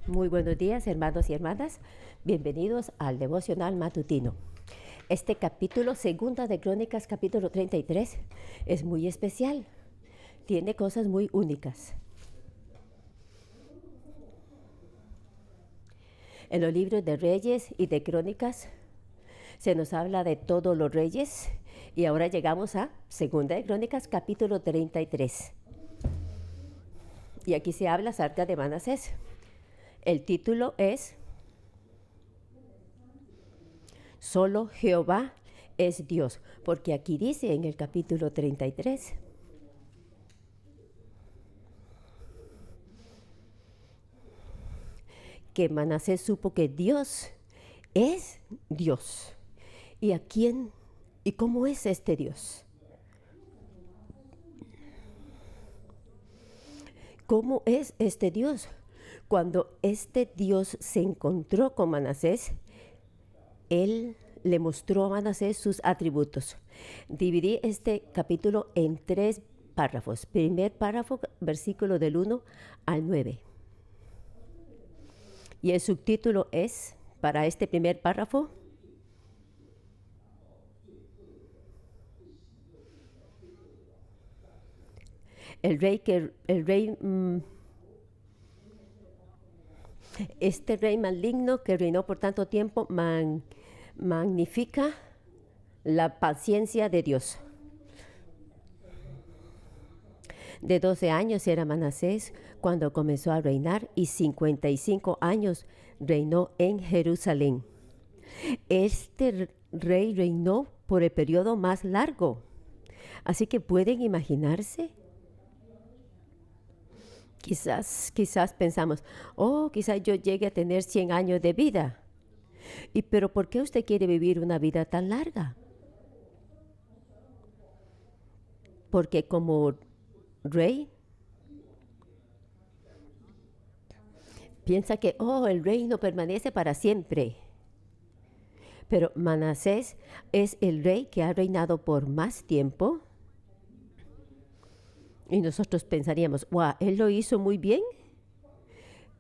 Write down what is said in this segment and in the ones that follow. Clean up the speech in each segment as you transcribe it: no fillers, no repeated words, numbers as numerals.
Muy buenos días, hermanos y hermanas. Bienvenidos al devocional matutino. Este capítulo, segunda de Crónicas, capítulo 33, es muy especial. Tiene cosas muy únicas. En los libros de Reyes y de Crónicas se nos habla de todos los reyes y ahora llegamos a segunda de Crónicas, capítulo 33. Y aquí se habla acerca de Manasés. El título es Solo Jehová es Dios, porque aquí dice en el capítulo 33 que Manasés supo que Dios es Dios. ¿Y a quién y cómo es este Dios? ¿Cómo es este Dios? Cuando este Dios se encontró con Manasés, él le mostró a Manasés sus atributos. Dividí este capítulo en 3 párrafos. Primer párrafo, versículo del 1 al 9. Y el subtítulo es, para este primer párrafo, este rey maligno que reinó por tanto tiempo magnifica la paciencia de Dios. De 12 años era Manasés cuando comenzó a reinar y 55 años reinó en Jerusalén. Este rey reinó por el periodo más largo. Así que pueden imaginarse. Quizás pensamos, quizás yo llegue a tener 100 años de vida. Pero ¿por qué usted quiere vivir una vida tan larga? Porque como rey piensa que, el reino permanece para siempre. Pero Manasés es el rey que ha reinado por más tiempo. Y nosotros pensaríamos, él lo hizo muy bien.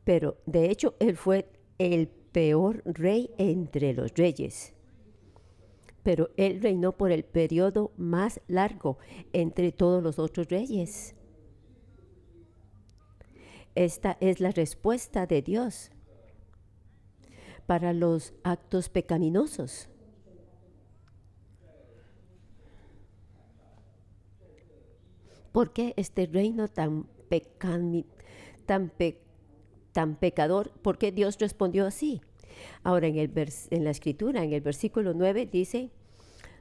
Pero de hecho, él fue el peor rey entre los reyes. Pero él reinó por el periodo más largo entre todos los otros reyes. Esta es la respuesta de Dios para los actos pecaminosos. ¿Por qué este reino tan pecador? ¿Por qué Dios respondió así? Ahora en la escritura, en el versículo 9 dice,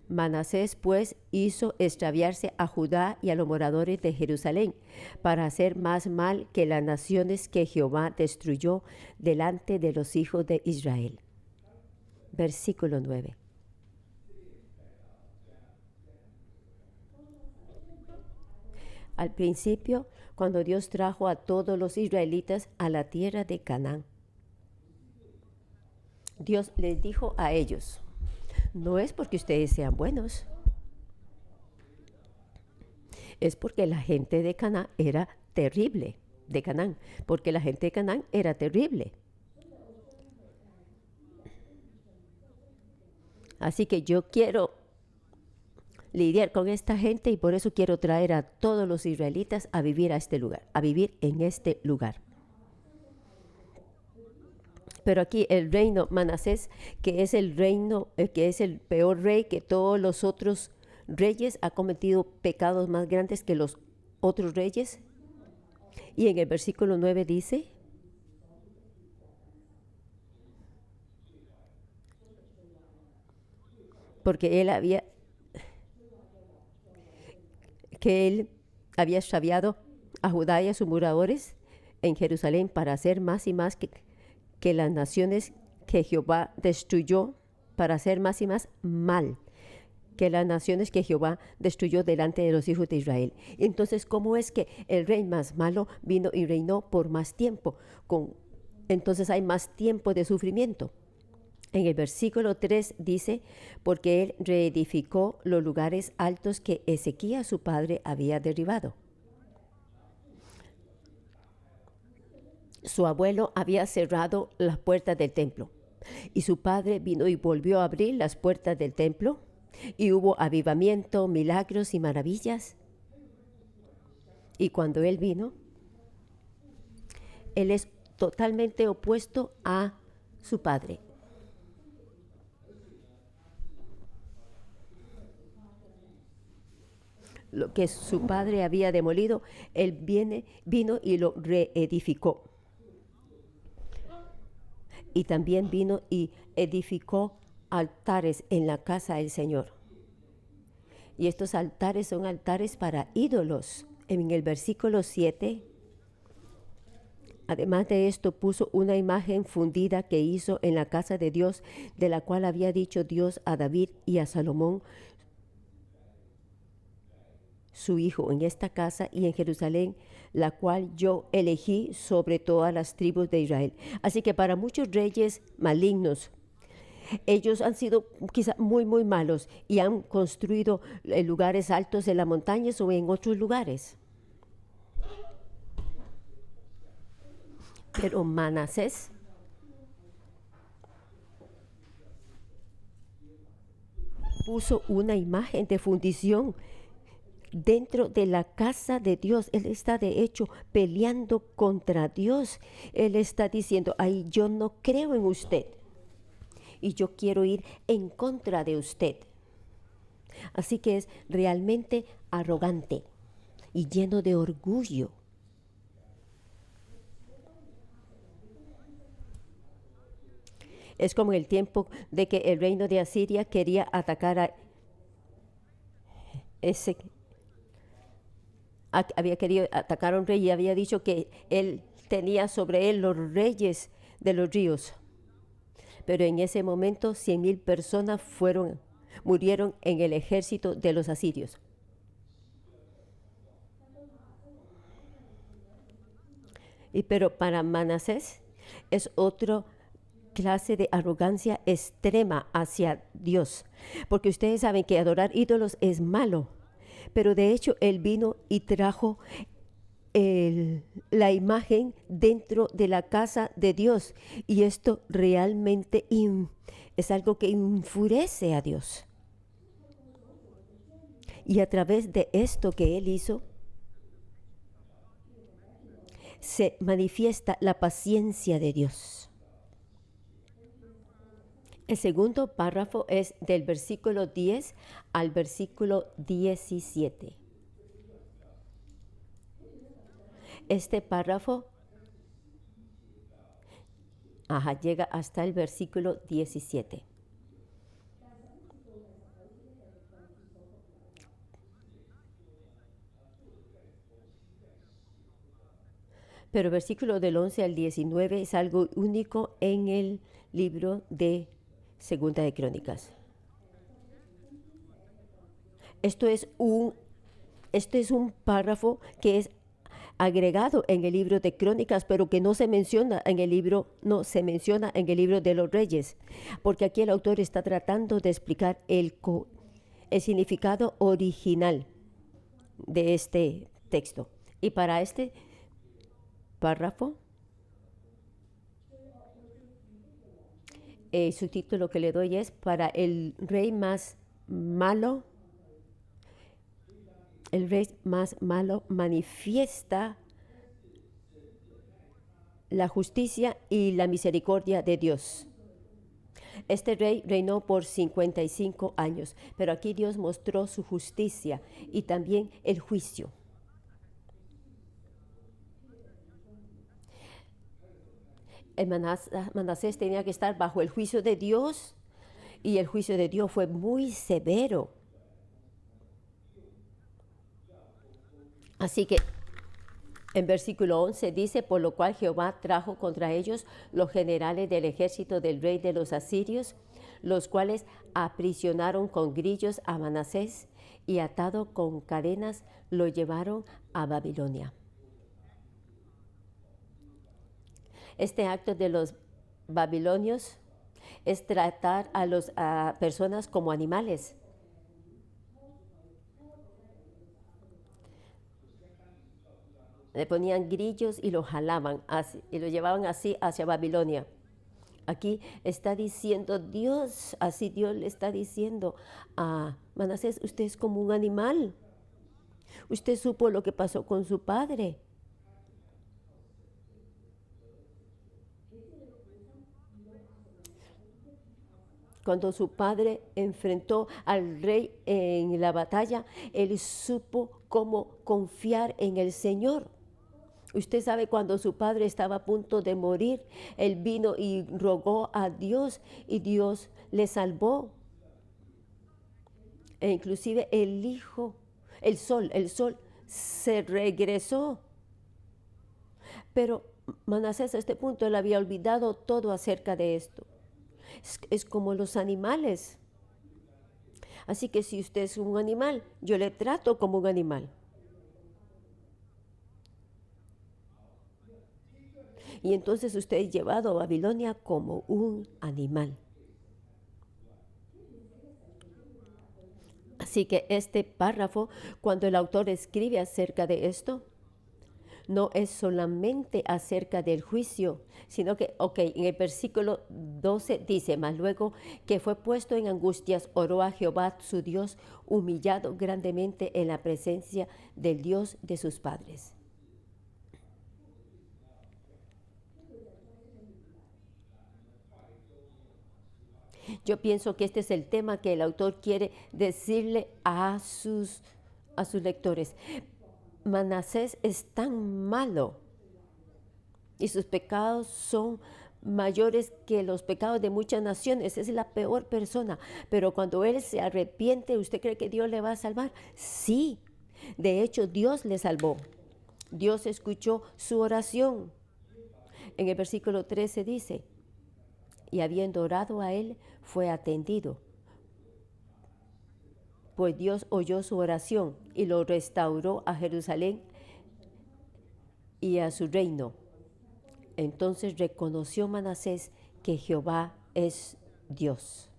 Manasés pues hizo extraviarse a Judá y a los moradores de Jerusalén para hacer más mal que las naciones que Jehová destruyó delante de los hijos de Israel. Versículo 9. Al principio, cuando Dios trajo a todos los israelitas a la tierra de Canaán, Dios les dijo a ellos, no es porque ustedes sean buenos, es porque la gente de Canaán era terrible, porque la gente de Canaán era terrible. Así que yo quiero lidiar con esta gente y por eso quiero traer a todos los israelitas a vivir a este lugar, a vivir en este lugar. Pero aquí el reino Manasés, que es el reino, que es el peor rey que todos los otros reyes, ha cometido pecados más grandes que los otros reyes. Y en el versículo 9 dice, porque él había extraviado a Judá y a sus moradores en Jerusalén para hacer más y más que las naciones que Jehová destruyó, para hacer más y más mal que las naciones que Jehová destruyó delante de los hijos de Israel. Entonces, ¿cómo es que el rey más malo vino y reinó por más tiempo? Entonces hay más tiempo de sufrimiento. En el versículo 3 dice, porque él reedificó los lugares altos que Ezequías su padre había derribado. Su abuelo había cerrado las puertas del templo y su padre vino y volvió a abrir las puertas del templo y hubo avivamiento, milagros y maravillas. Y cuando él vino, él es totalmente opuesto a su padre. Lo que su padre había demolido, él vino y lo reedificó. Y también vino y edificó altares en la casa del Señor. Y estos altares son altares para ídolos. En el versículo 7, además de esto, puso una imagen fundida que hizo en la casa de Dios, de la cual había dicho Dios a David y a Salomón, su hijo, en esta casa y en Jerusalén, la cual yo elegí sobre todas las tribus de Israel. Así que para muchos reyes malignos, ellos han sido quizá muy, muy malos y han construido en lugares altos en las montañas o en otros lugares. Pero Manasés puso una imagen de fundición dentro de la casa de Dios. Él está de hecho peleando contra Dios. Él está diciendo, ay, yo no creo en usted y yo quiero ir en contra de usted. Así que es realmente arrogante y lleno de orgullo. Es como el tiempo de que el reino de Asiria quería atacar a ese, había querido atacar a un rey y había dicho que él tenía sobre él los reyes de los ríos. Pero en ese momento 100,000 personas murieron en el ejército de los asirios. Pero para Manasés es otra clase de arrogancia extrema hacia Dios, porque ustedes saben que adorar ídolos es malo, pero de hecho él vino y trajo la imagen dentro de la casa de Dios, y esto realmente es algo que enfurece a Dios. Y a través de esto que él hizo, se manifiesta la paciencia de Dios. El segundo párrafo es del versículo 10 al versículo 17. Este párrafo llega hasta el versículo 17. Pero el versículo del 11 al 19 es algo único en el libro de Segunda de Crónicas. Esto es un párrafo que es agregado en el libro de Crónicas, pero que no se menciona en el libro de los Reyes, porque aquí el autor está tratando de explicar el significado original de este texto. Y para este párrafo, el subtítulo que le doy es para el rey más malo. El rey más malo manifiesta la justicia y la misericordia de Dios. Este rey reinó por 55 años, pero aquí Dios mostró su justicia y también el juicio. El Manasés tenía que estar bajo el juicio de Dios, y el juicio de Dios fue muy severo. Así que en versículo 11 dice, por lo cual Jehová trajo contra ellos los generales del ejército del rey de los asirios, los cuales aprisionaron con grillos a Manasés y atado con cadenas lo llevaron a Babilonia. Este acto de los babilonios es tratar a las personas como animales. Le ponían grillos y lo jalaban y lo llevaban así hacia Babilonia. Aquí está diciendo Dios, así Dios le está diciendo a Manasés, usted es como un animal. Usted supo lo que pasó con su padre. Cuando su padre enfrentó al rey en la batalla, él supo cómo confiar en el Señor. Usted sabe, cuando su padre estaba a punto de morir, él vino y rogó a Dios y Dios le salvó. E inclusive el sol se regresó. Pero Manasés a este punto él había olvidado todo acerca de esto. Es como los animales. Así que si usted es un animal, yo le trato como un animal. Y entonces usted es llevado a Babilonia como un animal. Así que este párrafo, cuando el autor escribe acerca de esto, no es solamente acerca del juicio, sino que, en el versículo 12 dice, mas luego que fue puesto en angustias, oró a Jehová su Dios, humillado grandemente en la presencia del Dios de sus padres. Yo pienso que este es el tema que el autor quiere decirle a sus lectores. Manasés es tan malo y sus pecados son mayores que los pecados de muchas naciones. Es la peor persona. Pero cuando él se arrepiente, ¿usted cree que Dios le va a salvar? Sí. De hecho, Dios le salvó. Dios escuchó su oración. En el versículo 13 dice, y habiendo orado a él, fue atendido. Pues Dios oyó su oración y lo restauró a Jerusalén y a su reino. Entonces reconoció Manasés que Jehová es Dios.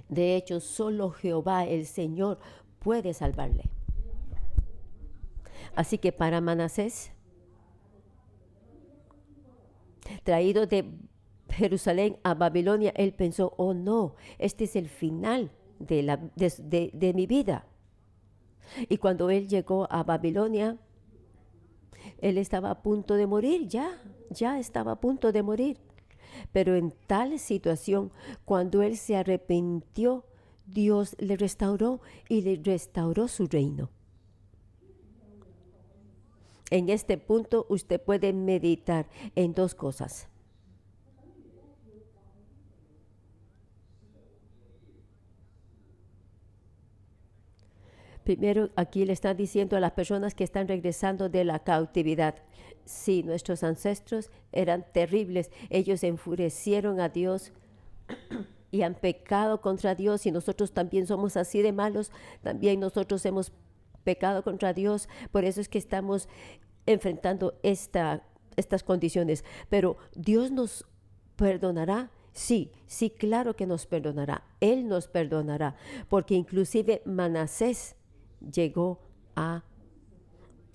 De hecho, solo Jehová, el Señor, puede salvarle. Así que para Manasés, traído de Jerusalén a Babilonia, él pensó, oh no, este es el final de mi vida. Y cuando él llegó a Babilonia, él estaba a punto de morir, ya estaba a punto de morir. Pero en tal situación, cuando él se arrepintió, Dios le restauró y le restauró su reino. En este punto usted puede meditar en dos cosas. Primero, aquí le están diciendo a las personas que están regresando de la cautividad. Sí, nuestros ancestros eran terribles. Ellos enfurecieron a Dios y han pecado contra Dios, y nosotros también somos así de malos. También nosotros hemos pecado contra Dios. Por eso es que estamos enfrentando estas condiciones. Pero Dios nos perdonará. Sí, sí, claro que nos perdonará. Él nos perdonará. Porque inclusive Manasés llegó a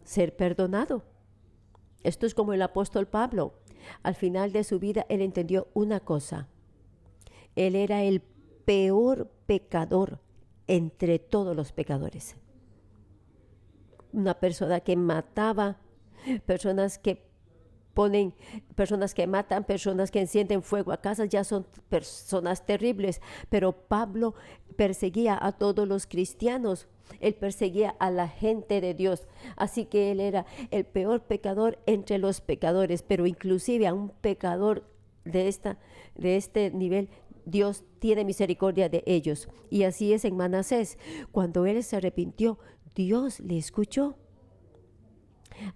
ser perdonado. Esto es como el apóstol Pablo. Al final de su vida, él entendió una cosa. Él era el peor pecador entre todos los pecadores. Una persona que mataba, personas que personas que matan, personas que encienden fuego a casas, ya son personas terribles. Pero Pablo perseguía a todos los cristianos. Él perseguía a la gente de Dios. Así que él era el peor pecador entre los pecadores. Pero inclusive a un pecador de este nivel, Dios tiene misericordia de ellos. Y así es en Manasés. Cuando él se arrepintió, Dios le escuchó.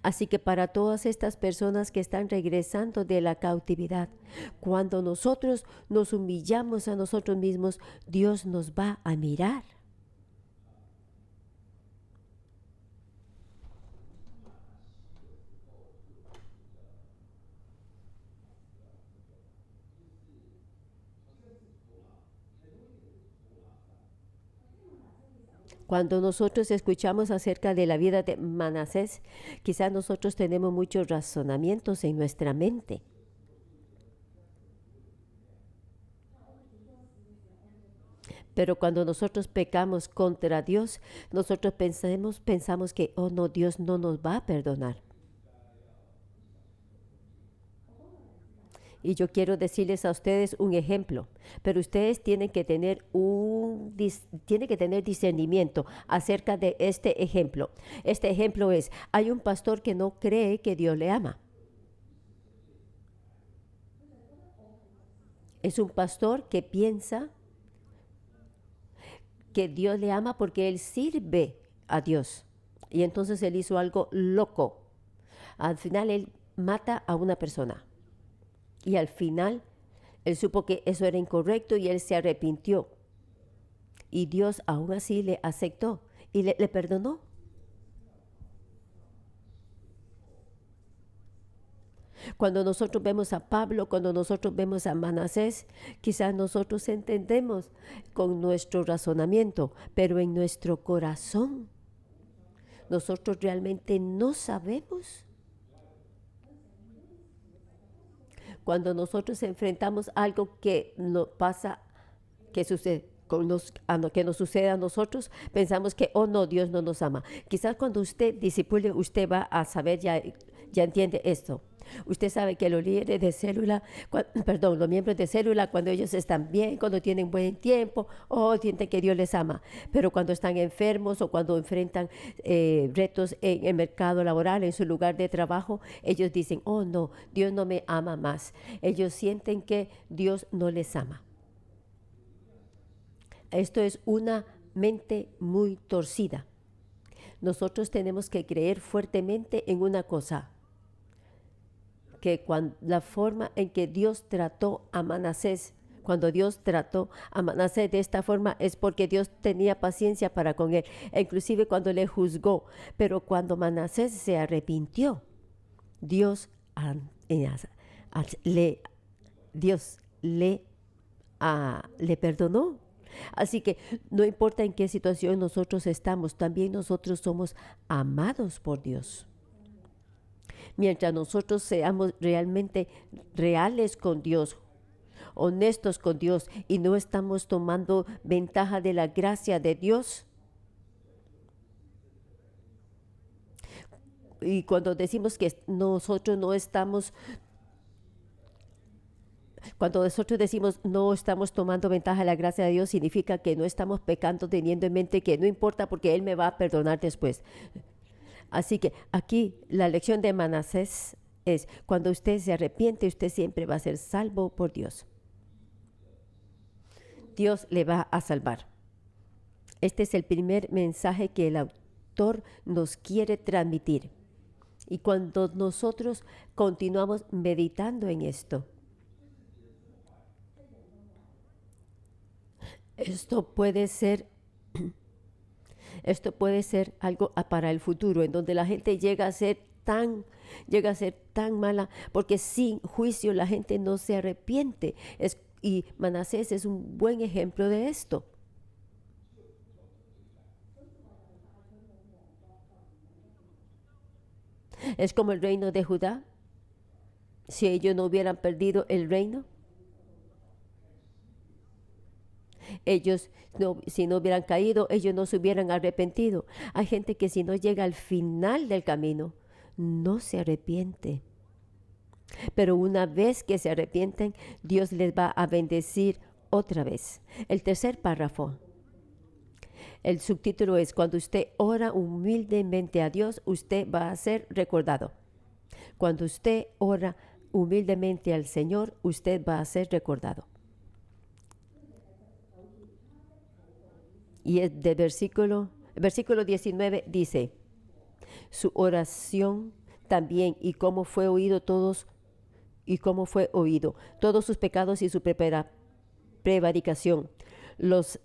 Así que para todas estas personas que están regresando de la cautividad, cuando nosotros nos humillamos a nosotros mismos, Dios nos va a mirar. Cuando nosotros escuchamos acerca de la vida de Manasés, quizás nosotros tenemos muchos razonamientos en nuestra mente. Pero cuando nosotros pecamos contra Dios, nosotros pensamos que, oh no, Dios no nos va a perdonar. Y yo quiero decirles a ustedes un ejemplo, pero ustedes tienen que tener discernimiento acerca de este ejemplo. Este ejemplo es, hay un pastor que no cree que Dios le ama. Es un pastor que piensa que Dios le ama porque él sirve a Dios. Y entonces él hizo algo loco. Al final él mata a una persona. Y al final él supo que eso era incorrecto y él se arrepintió. Y Dios aún así le aceptó y le perdonó. Cuando nosotros vemos a Pablo, cuando nosotros vemos a Manasés, quizás nosotros entendemos con nuestro razonamiento, pero en nuestro corazón nosotros realmente no sabemos. Cuando nosotros enfrentamos algo que nos pasa, que sucede, que nos sucede a nosotros, pensamos que, oh no, Dios no nos ama. Quizás cuando usted discipule, usted va a saber, ya entiende esto. Usted sabe que los líderes de célula, los miembros de célula, cuando ellos están bien, cuando tienen buen tiempo, sienten que Dios les ama. Pero cuando están enfermos o cuando enfrentan retos en el mercado laboral, en su lugar de trabajo, ellos dicen, oh no, Dios no me ama más. Ellos sienten que Dios no les ama. Esto es una mente muy torcida. Nosotros tenemos que creer fuertemente en una cosa, que la forma en que Dios trató a Manasés, cuando Dios trató a Manasés de esta forma, es porque Dios tenía paciencia para con él, inclusive cuando le juzgó. Pero cuando Manasés se arrepintió, Dios le perdonó. Así que no importa en qué situación nosotros estamos, también nosotros somos amados por Dios. Mientras nosotros seamos realmente reales con Dios, honestos con Dios y no estamos tomando ventaja de la gracia de Dios. Y cuando decimos que nosotros no estamos, cuando nosotros decimos no estamos tomando ventaja de la gracia de Dios, significa que no estamos pecando teniendo en mente que no importa porque Él me va a perdonar después. Así que aquí la lección de Manasés es, cuando usted se arrepiente, usted siempre va a ser salvo por Dios. Dios le va a salvar. Este es el primer mensaje que el autor nos quiere transmitir. Y cuando nosotros continuamos meditando en esto, esto puede ser algo para el futuro, en donde la gente llega a ser tan mala, porque sin juicio la gente no se arrepiente. Y Manasés es un buen ejemplo de esto. Es como el reino de Judá. Si ellos no hubieran perdido el reino, si no hubieran caído, ellos no se hubieran arrepentido. Hay gente que si no llega al final del camino, no se arrepiente. Pero una vez que se arrepienten, Dios les va a bendecir otra vez. El tercer párrafo, el subtítulo es, cuando usted ora humildemente a Dios, usted va a ser recordado. Cuando usted ora humildemente al Señor, usted va a ser recordado. Y el versículo 19 dice, su oración también y cómo fue oído todos sus pecados y su prevaricación, los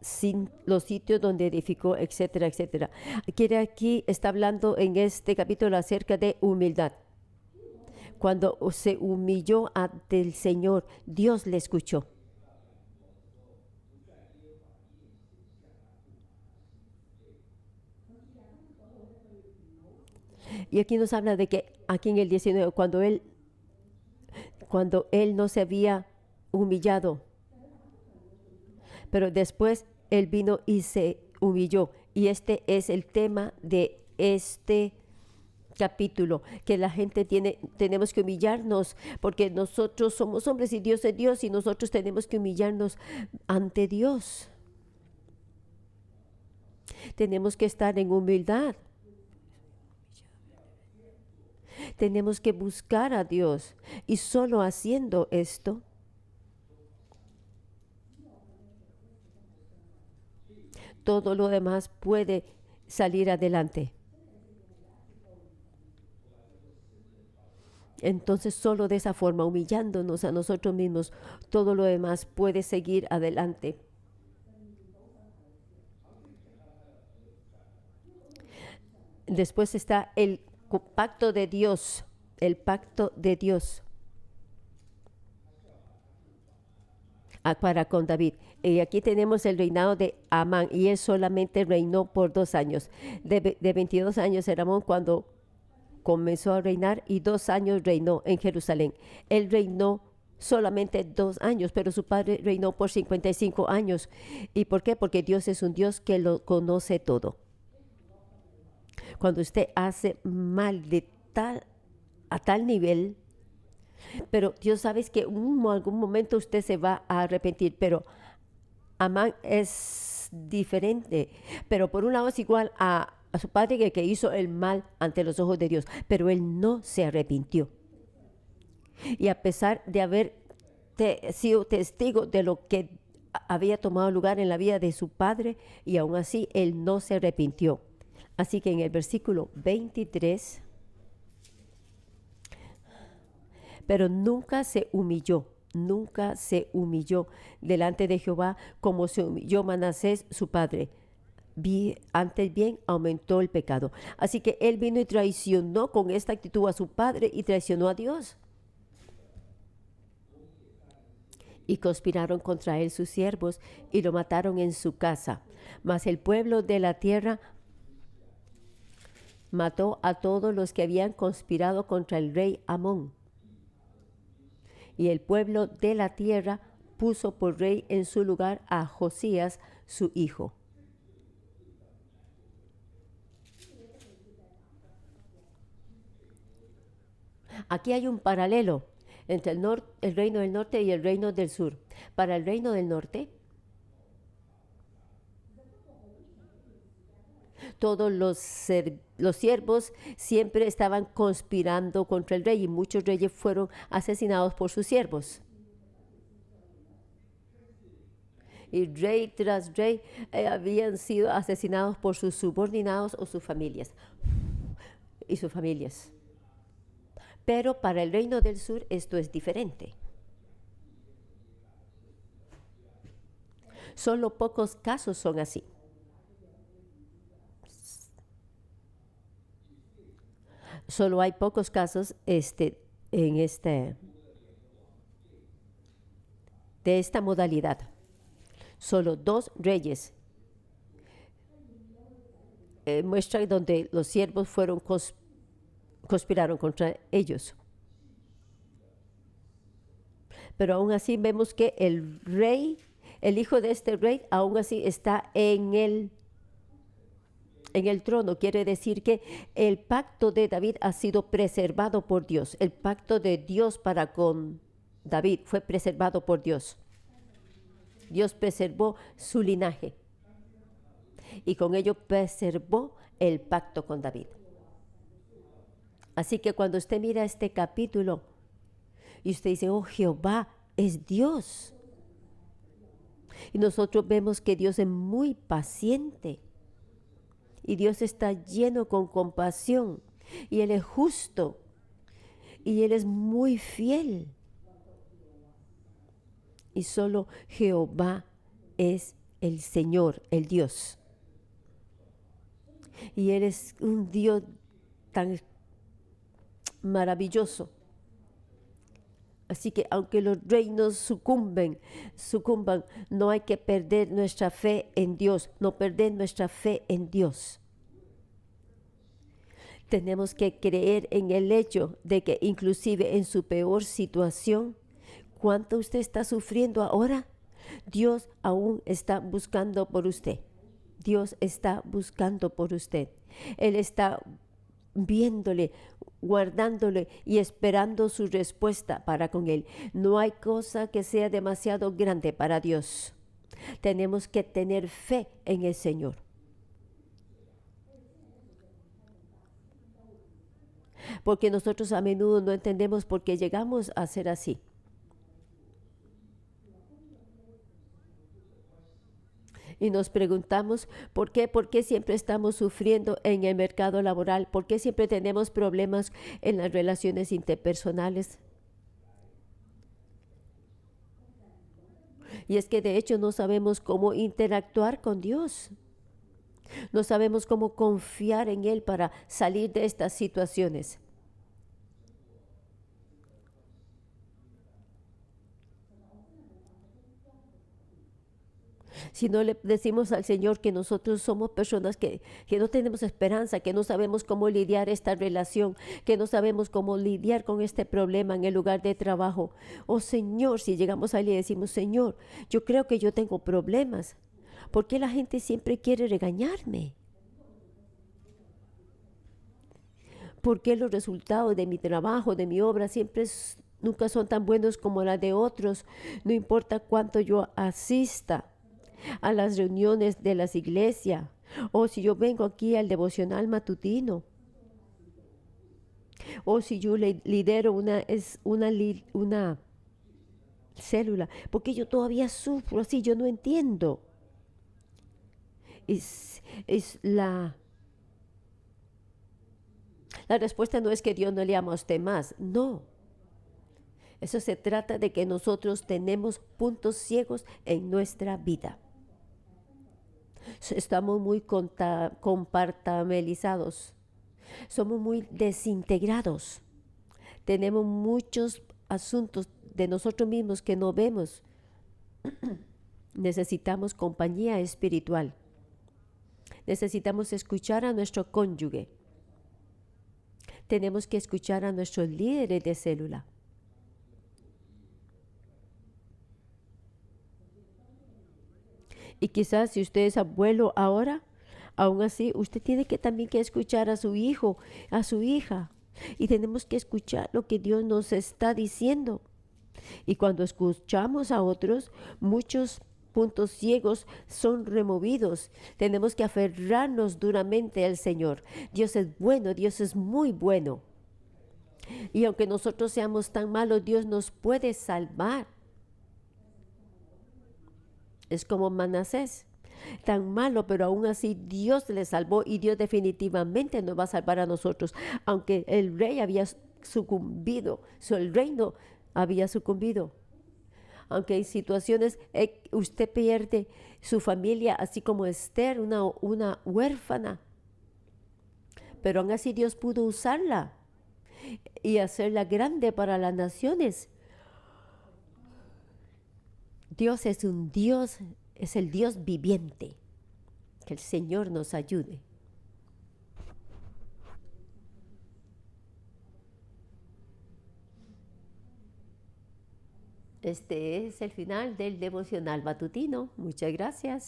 sitios donde edificó, etcétera, etcétera. Aquí está hablando en este capítulo acerca de humildad. Cuando se humilló ante el Señor, Dios le escuchó. Y aquí nos habla de que aquí en el 19, cuando él no se había humillado, pero después él vino y se humilló. Y este es el tema de este capítulo, que la gente tenemos que humillarnos, porque nosotros somos hombres y Dios es Dios, y nosotros tenemos que humillarnos ante Dios. Tenemos que estar en humildad. Tenemos que buscar a Dios, y solo haciendo esto todo lo demás puede salir adelante. Entonces solo de esa forma, humillándonos a nosotros mismos, todo lo demás puede seguir adelante. Después está el pacto de Dios, el pacto de Dios para con David. Y aquí tenemos el reinado de Amán, y él solamente reinó por 2 años. De 22 años era Amán cuando comenzó a reinar, y 2 años reinó en Jerusalén. Él reinó solamente 2 años, pero su padre reinó por 55 años. ¿Y por qué? Porque Dios es un Dios que lo conoce todo. Cuando usted hace mal a tal nivel, pero Dios sabe que en algún momento usted se va a arrepentir, pero Amán es diferente. Pero por un lado es igual a su padre, que hizo el mal ante los ojos de Dios, pero él no se arrepintió. Y a pesar de haber sido testigo de lo que había tomado lugar en la vida de su padre, y aún así él no se arrepintió. Así que en el versículo 23, pero nunca se humilló delante de Jehová como se humilló Manasés su padre. Antes bien aumentó el pecado. Así que él vino y traicionó con esta actitud a su padre, y traicionó a Dios. Y conspiraron contra él sus siervos, y lo mataron en su casa. Mas el pueblo de la tierra mató a todos los que habían conspirado contra el rey Amón. Y el pueblo de la tierra puso por rey en su lugar a Josías, su hijo. Aquí hay un paralelo entre el reino del norte y el reino del sur. Para el reino del norte, todos los siervos siempre estaban conspirando contra el rey, y muchos reyes fueron asesinados por sus siervos. Y rey tras rey habían sido asesinados por sus subordinados o sus familias. Pero para el reino del sur esto es diferente. Solo pocos casos son así. Solo hay pocos casos de esta modalidad. Solo 2 reyes muestran donde los siervos conspiraron contra ellos. Pero aún así vemos que el rey, el hijo de este rey, aún así está en el trono. Quiere decir que el pacto de David ha sido preservado por Dios. El pacto de Dios para con David fue preservado por Dios. Dios preservó su linaje, y con ello preservó el pacto con David. Así que cuando usted mira este capítulo y usted dice, oh, Jehová es Dios, y nosotros vemos que Dios es muy paciente, y Dios está lleno con compasión, y Él es justo, y Él es muy fiel. Y solo Jehová es el Señor, el Dios. Y Él es un Dios tan maravilloso. Así que aunque los reinos sucumban, no hay que perder nuestra fe en Dios, no perder nuestra fe en Dios. Tenemos que creer en el hecho de que inclusive en su peor situación, ¿cuánto usted está sufriendo ahora? Dios aún está buscando por usted. Dios está buscando por usted. Él está viéndole, guardándole y esperando su respuesta para con Él. No hay cosa que sea demasiado grande para Dios. Tenemos que tener fe en el Señor. Porque nosotros a menudo no entendemos por qué llegamos a ser así. Y nos preguntamos por qué siempre estamos sufriendo en el mercado laboral, por qué siempre tenemos problemas en las relaciones interpersonales. Y es que de hecho no sabemos cómo interactuar con Dios. No sabemos cómo confiar en Él para salir de estas situaciones. Si no le decimos al Señor que nosotros somos personas que no tenemos esperanza, que no sabemos cómo lidiar esta relación, que no sabemos cómo lidiar con este problema en el lugar de trabajo. Oh Señor, si llegamos ahí y decimos, Señor, yo creo que yo tengo problemas. ¿Por qué la gente siempre quiere regañarme? ¿Por qué los resultados de mi trabajo, de mi obra, nunca son tan buenos como la de otros? No importa cuánto yo asista a las reuniones de las iglesias, o si yo vengo aquí al devocional matutino, o si yo lidero una célula, porque yo todavía sufro así, yo no entiendo. La respuesta no es que Dios no le ama a usted más, no. Eso se trata de que nosotros tenemos puntos ciegos en nuestra vida. Estamos muy compartamentalizados. Somos muy desintegrados. Tenemos muchos asuntos de nosotros mismos que no vemos. Necesitamos compañía espiritual. Necesitamos escuchar a nuestro cónyuge. Tenemos que escuchar a nuestros líderes de célula. Y quizás si usted es abuelo ahora, aún así usted tiene que también que escuchar a su hijo, a su hija. Y tenemos que escuchar lo que Dios nos está diciendo. Y cuando escuchamos a otros, muchos puntos ciegos son removidos. Tenemos que aferrarnos duramente al Señor. Dios es bueno, Dios es muy bueno. Y aunque nosotros seamos tan malos, Dios nos puede salvar. Es como Manasés, tan malo, pero aún así Dios le salvó y Dios definitivamente nos va a salvar a nosotros. Aunque el rey había sucumbido, el reino había sucumbido. Aunque en situaciones usted pierde su familia, así como Esther, una huérfana. Pero aún así Dios pudo usarla y hacerla grande para las naciones. Dios es un Dios, es el Dios viviente. Que el Señor nos ayude. Este es el final del devocional matutino. Muchas gracias.